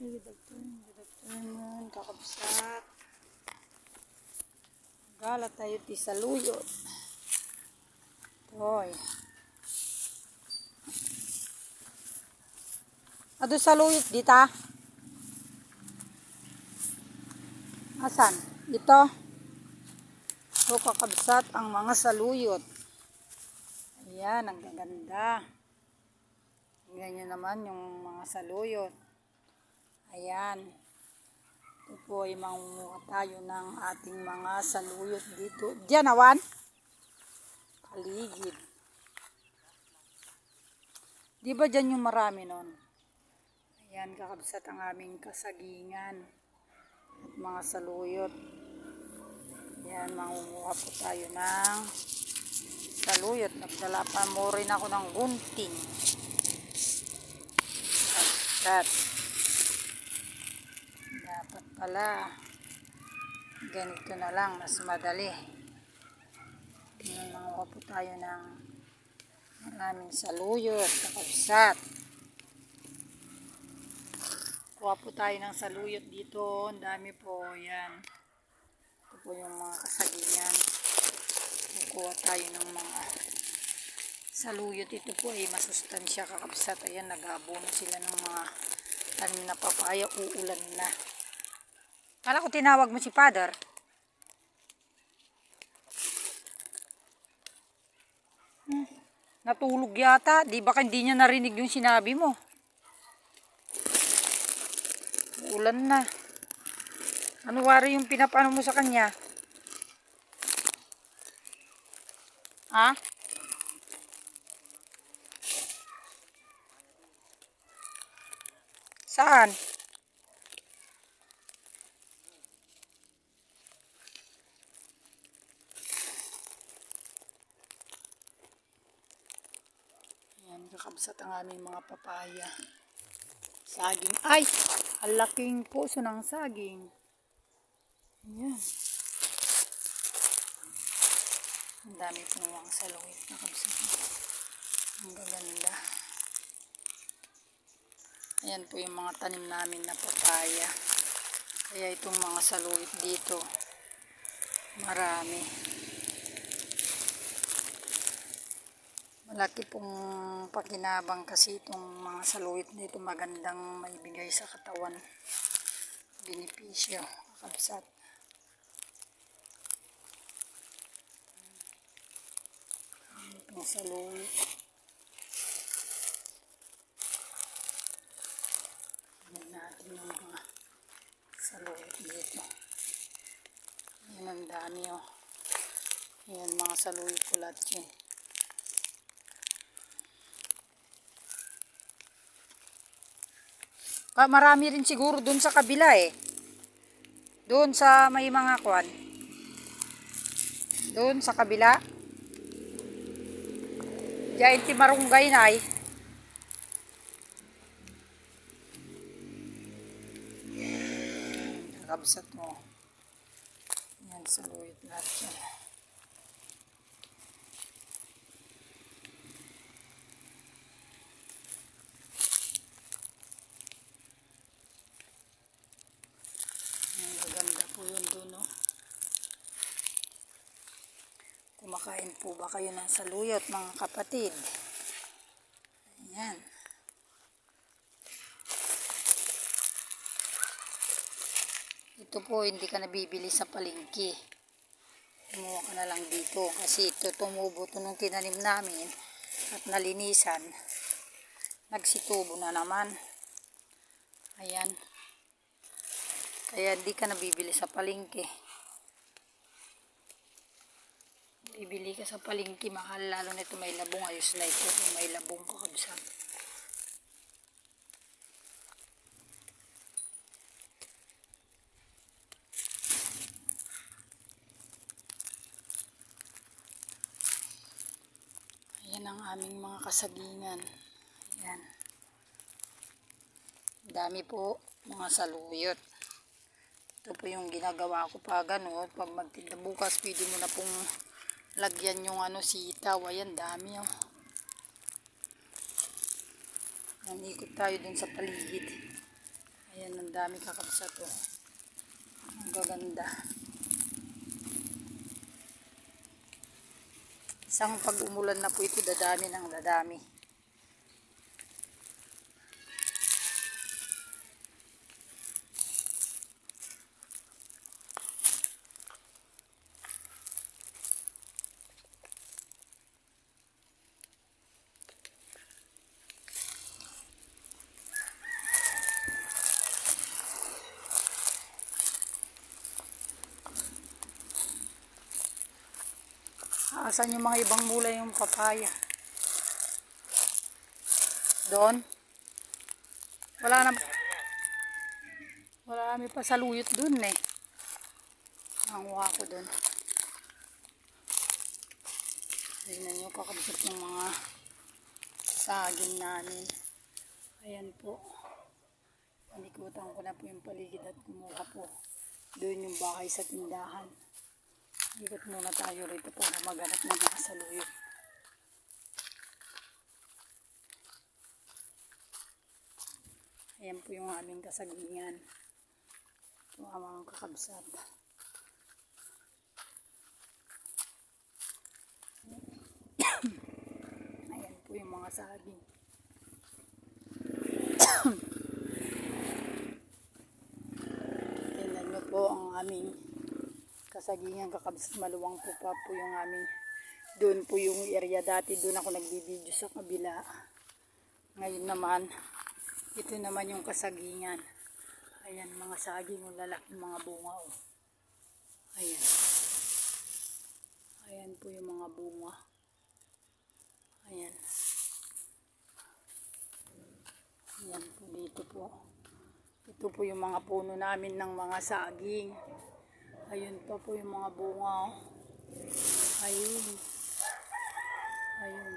Good afternoon, kakabsat. Gala tayo ti saluyot. Toy. Ado saluyot dita. Asan? Ito. So kakabsat ang mga saluyot. Ayan, ang gaganda. Ganyan naman yung mga saluyot. Ayan. Ito po ay mangunguha tayo ng ating mga saluyot dito. Diyan awan. Paligid. Di ba dyan yung marami nun? Ayan, kakabsat ang aming kasagingan. At mga saluyot. Ayan, mangunguha po tayo ng saluyot. Nagdala pa mo rin ako ng gunting. Kakabsat. Dapat pala ganito na lang, mas madali. Mangunguha po tayo ng maraming saluyot, kakabsat. Kuha po tayo ng saluyot dito. Ang dami po. Yan. Ito po yung mga kasagingan. Kukuha tayo ng mga saluyot. Ito po ay masustansya, kakabsat. Ayan, nag-aabono sila ng mga tanim na papaya. Uulan na. Kala ko tinawag mo si Father. Natulog yata. Di ba hindi niya narinig yung sinabi mo? Ulan na. Ano wari yung pinapano mo sa kanya? Ha? Saan? Ayan, kakabsat ang aming mga papaya. Saging. Ay! Ang laking puso ng saging. Ayan. Ang dami pong mga saluyot na kabsat. Ang gaganda. Ayan po yung mga tanim namin na papaya. Kaya itong mga saluyot dito, marami. Malaki pong pakinabang kasi itong mga saluyot dito, magandang maibigay sa katawan. Benepisyo, kakabsat. Itong saluyot. Tignan natin yung mga saluyot dito. Ayan, ang dami oh. Ayan, mga saluyot ko lahat yun. Marami rin siguro dun sa kabila eh. Doon sa may mga kwan. Doon sa kabila. Diyan ti marunggay na eh. Kakabsat mo. Yan, saluyot lahat yan. Maganda po yun doon, no? Kumakain po ba kayo ng saluyot, mga kapatid? Ayan. Ito po, hindi ka nabibili sa palengke. Kumuha ka na lang dito. Kasi ito, tumubo ito nung tinanim namin at nalinisan. Nagsitubo na naman. Ayan. Kaya hindi ka nabibili sa palengke. Bibili ka sa palengke, mahal. Lalo na ito may labong. Ayos na ito kung may labong, kakabsat. Ayan ang aming mga kasagingan. Ayan. Dami po mga saluyot. Ito po yung ginagawa ko pa gano'n. Pag magtinda bukas, pwede mo na pong lagyan yung sitaw. Ayan, dami oh. Ayan, ikot tayo dun sa paligid. Ayan, ang dami kakabsat to. Ang gaganda. Isang pag umulan na po ito, dadami ng dadami. Asan yung mga ibang mulay yung papaya? Doon? Wala na. Wala kami pa saluyot doon eh. Nanguha ko doon. Tignan nyo kakabsat ng mga saging namin. Ayan po. Panikutan ko na po yung paligid at kumuha po. Doon yung bahay sa tindahan. Ikot muna tayo rito para maghanap ng mga saluyot. Ayan po yung aming kasagingan. Ito ang mga kakabsat. Ayan po yung mga saging. Tingnan nyo po ang aming kasagingan kakabsat. Maluwang po pa po yung aming. Doon po yung area dati. Doon ako nagbibideo sa kabila. Ngayon naman, ito naman yung kasagingan. Ayan, mga saging, lalaki mga bunga. Oh. Ayan. Ayan po yung mga bunga. Ayan. Ayan po dito po. Ito po yung mga puno namin ng mga saging. Ayun pa po yung mga bunga. Oh. Ayun. Ayun.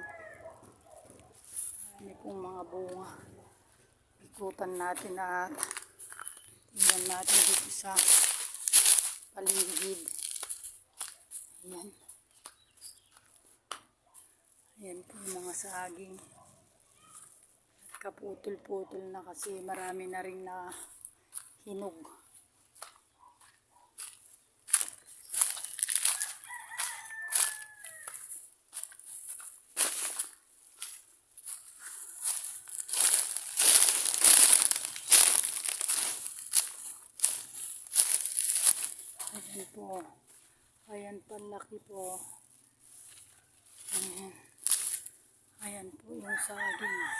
Ayan pong mga bunga. Ikutan natin at tingnan natin dito sa paligid. Ayan. Ayan po yung mga saging. At kaputol-putol na kasi marami na rin na hinog. Ayan po. Ayan, panlaki po. Ayan. Ayan po yung saging. Ayan.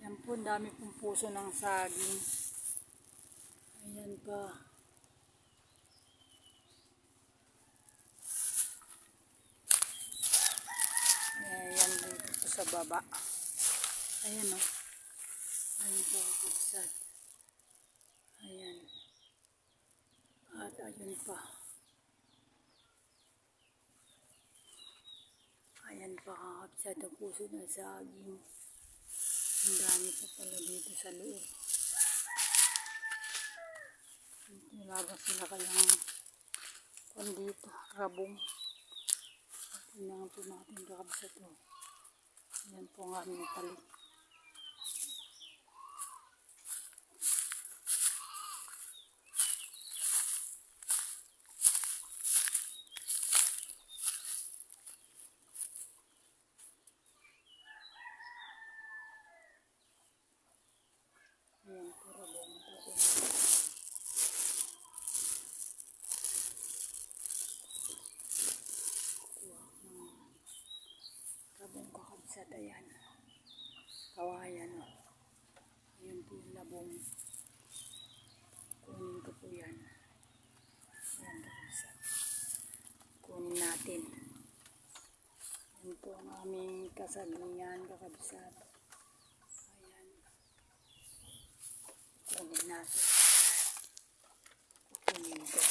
Ayan po, dami pong puso ng saging. Ayan pa. Ayan dito po sa baba. Ayan o. Ayan po kakabsat. Ayan. At ayun pa. Ayan pa kakabsat ang puso ng saging. Ang dami pa pala dito sa loob. Wala ba sila kayang dito, rabong. Tingnan po natin kakabsat o. Ayan po ang aming palig. Ayan po rabong. Rabong kakabsat. Ayan. Kawayan o. Ayan po yung labong. Kunin ko po yan. Ayan kakabsat. Kunin natin. Ayan po ang aming kasagingan kakabsat. Ayan. Kunin natin. Kunin ko.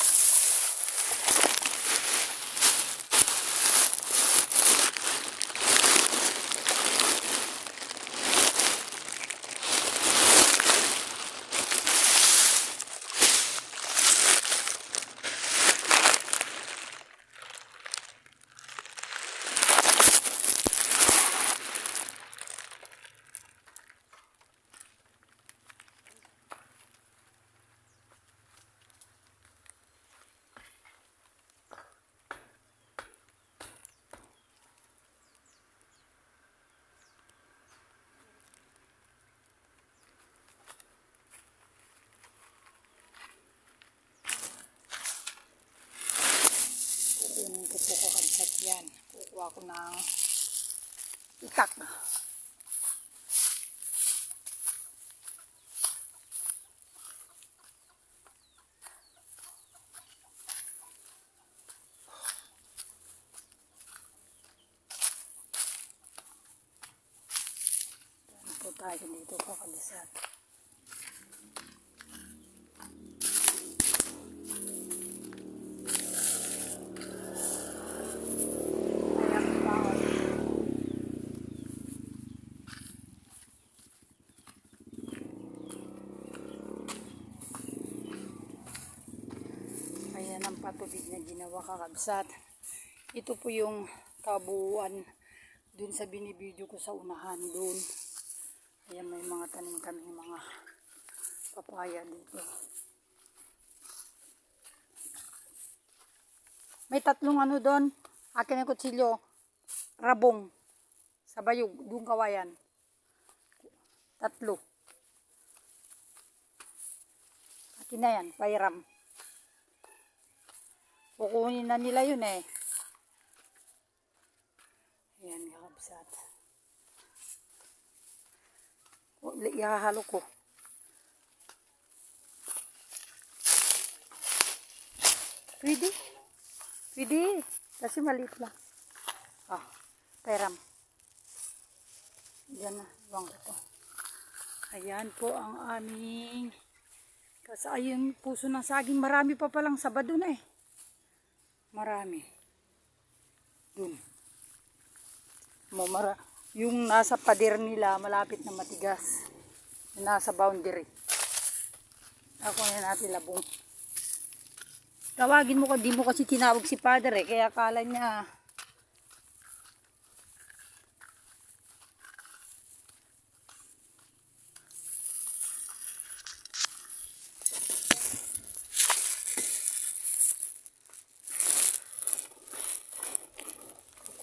po kakabsat yan. Kukuha ko ng itak. Yan po tayo dito kakabsat. Ayan ang patubig na ginawa kakabsat. Ito po yung kabuuan dun sa binibidyo ko sa unahan dun. Ayan, may mga tanim kami mga papaya dito. May tatlong ano doon. Akin ang kutsilyo. Rabong. Sa bayog. Doon kawayan. Tatlo. Akin na yan. Pairam. Kukunin na nila yun eh. Ayan, kakabsat. Ihahalo ko. Pwede. Pwede. Kasi maliit lang. Ah, pairam. Diyan na. Buwang ko to. Ayan po ang aming ayun, puso ng saging. Marami pa palang Sabado na eh. Marami. Dun. Yung nasa pader nila, malapit na matigas. Yung nasa boundary. Ako na natin labong. Tawagin mo ko, di mo kasi tinawag si Father eh. Kaya akala niya.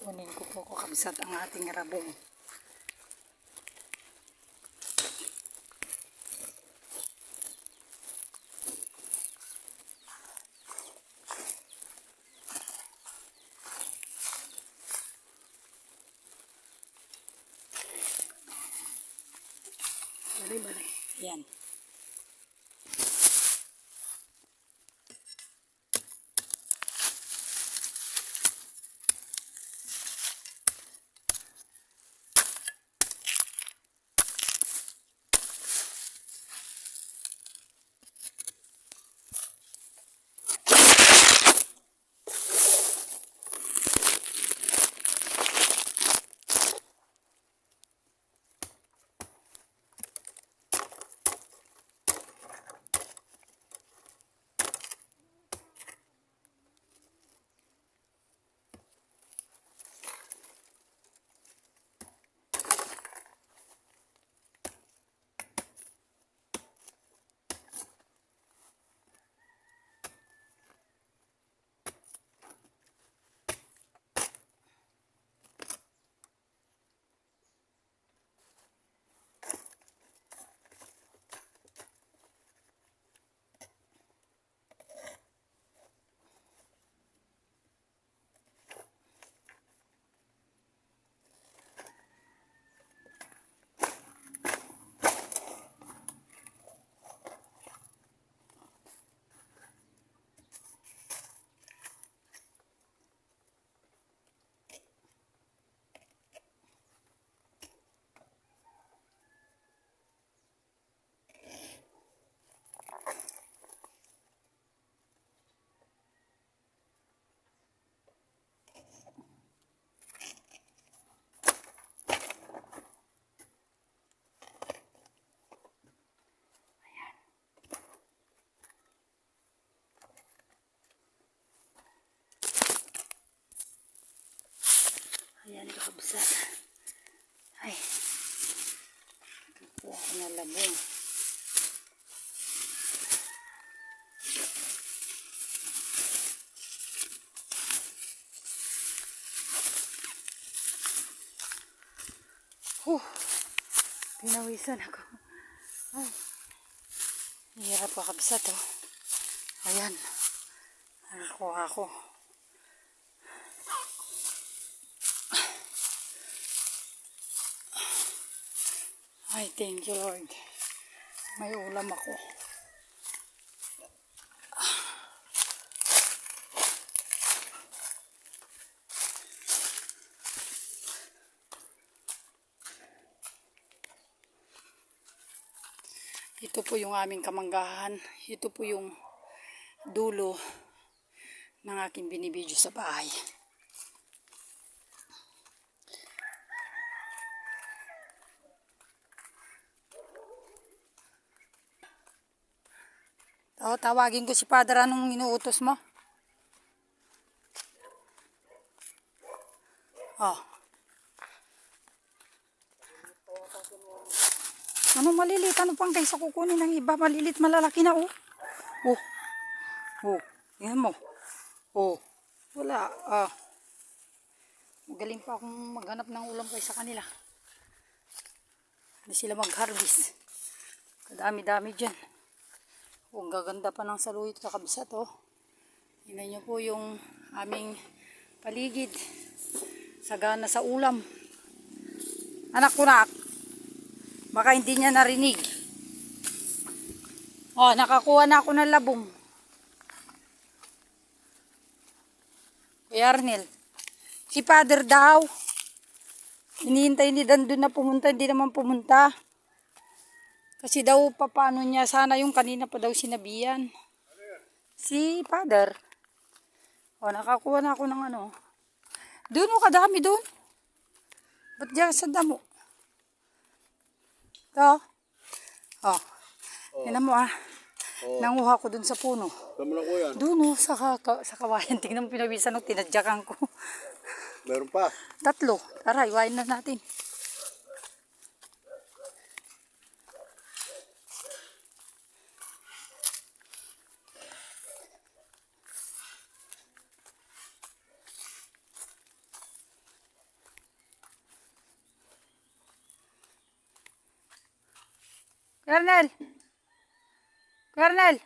Kukunin ko po kakabsat ang ating rabong. Bali. Yan. Ayan, kakabsat. Ay. Kukuha ko na labong. Pinawisan ako. Ay. Hirap kakabsat oh. Ayan. Nakakuha ko. Ay, thank you Lord. May ulam ako. Ito po yung aming kamanggahan. Ito po yung dulo ng aking binibidyo sa bahay. Tawagin ko si Father, anong inuutos mo? Ano malilit? Ano pang kaysa kukunin ng iba? Malilit, malalaki na Yan mo. Wala. Magaling pa akong maghanap ng ulam kaysa kanila. Hindi sila mag-harvest. Kadami-dami dyan. Ang gaganda pa ng saluyot sa kabisat. Tingnan nyo po yung aming paligid. Sagana sa ulam. Anak ko na. Baka hindi niya narinig. Nakakuha na ako ng labong. Kuya Arnel. Si Father daw. Hinihintay ni Dan doon na pumunta. Hindi naman pumunta. Kasi daw paano niya. Sana yung kanina pa daw sinabihan. Si Father. Nakakuha na ako ng ano. Doon kadami doon. Ba't dyan sa damo? Ito. Tignan mo Nanguha ko dun sa puno. Saan mo na ko yan? Doon sa kawayan. Tingnan mo pinawisan ko, tinadyakan ko. Meron pa? 3. Tara, iwain na natin. Colonel! Colonel!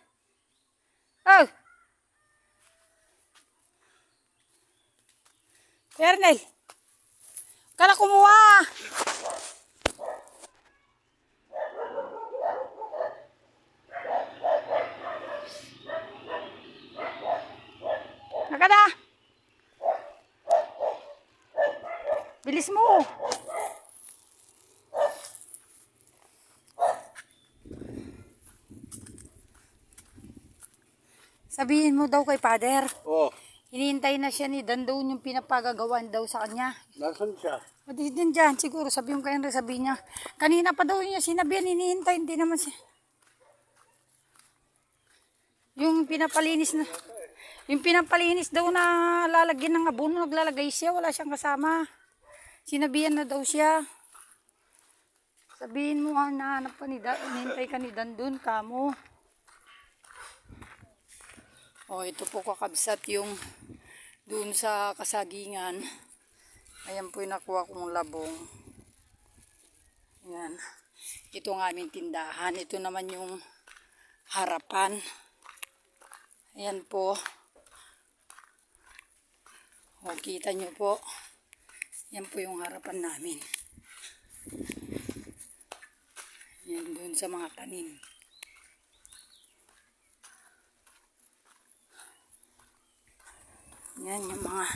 Colonel! Kala kumuha! Nakada! Bilis mo! Sabihin mo daw kay Father. Hinihintay na siya ni Dan doon yung pinapagagawan daw sa kanya. Nasaan siya? Din dyan, siguro. Sabihin ko kayo, sabihin niya. Kanina pa daw niya sinabihan, hinihintay. Hindi naman siya. Yung pinapalinis daw na lalagyan ng abono, naglalagay siya. Wala siyang kasama. Sinabihan na daw siya. Sabihin mo nahanap pa ni Dan. Hinihintay ka ni Dan doon, kamo. Ito po kakabsat yung doon sa kasagingan. Ayan po yung nakuha kong labong. Ayan. Ito ang aming tindahan. Ito naman yung harapan. Ayan po. Kita nyo po. Ayan po yung harapan namin. Ayan doon sa mga tanim. Yan yung mga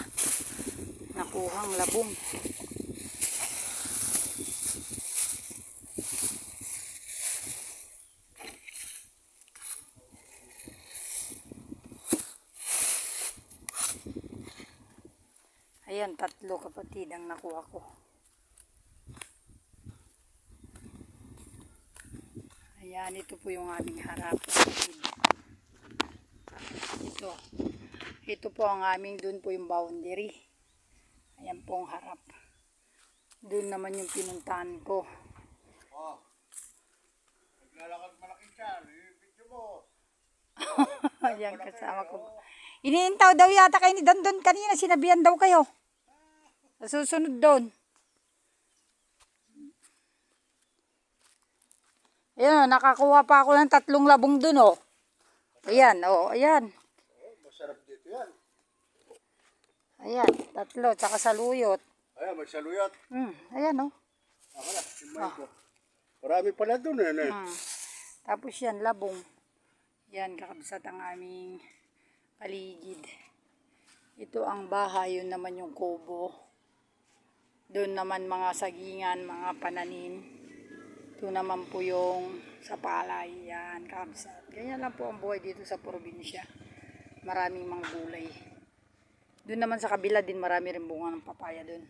nakuhang labong. Ayan, 3 kapatid ang nakuha ko. Ayan, ito po yung aming harap. Ito po ang aming, doon po yung boundary. Ayan po ang harap. Doon naman yung pinuntahan ko. Naglalakad malaki siya. Video mo. Ayan, kasama ko. Iniintaw daw yata kayo ni Dan doon kanina. Sinabihan daw kayo. Susunod doon. Ayan, nakakuha pa ako ng 3 labong doon, Ayan, ayan. Masarap dito yan. Ayan, 3, tsaka saluyot. Ayan, may saluyot. Ayan, Ako na, simay ko. Marami pala doon eh. Tapos yan, labong. Yan, kakabsat ang aming paligid. Ito ang bahay, yun naman yung kubo. Doon naman mga sagingan, mga pananim. Ito naman po yung sa palay. Yan, kakabsat. Ganyan lang po ang buhay dito sa probinsya. Maraming mga gulay. Doon naman sa kabila din marami rin bunga ng papaya doon.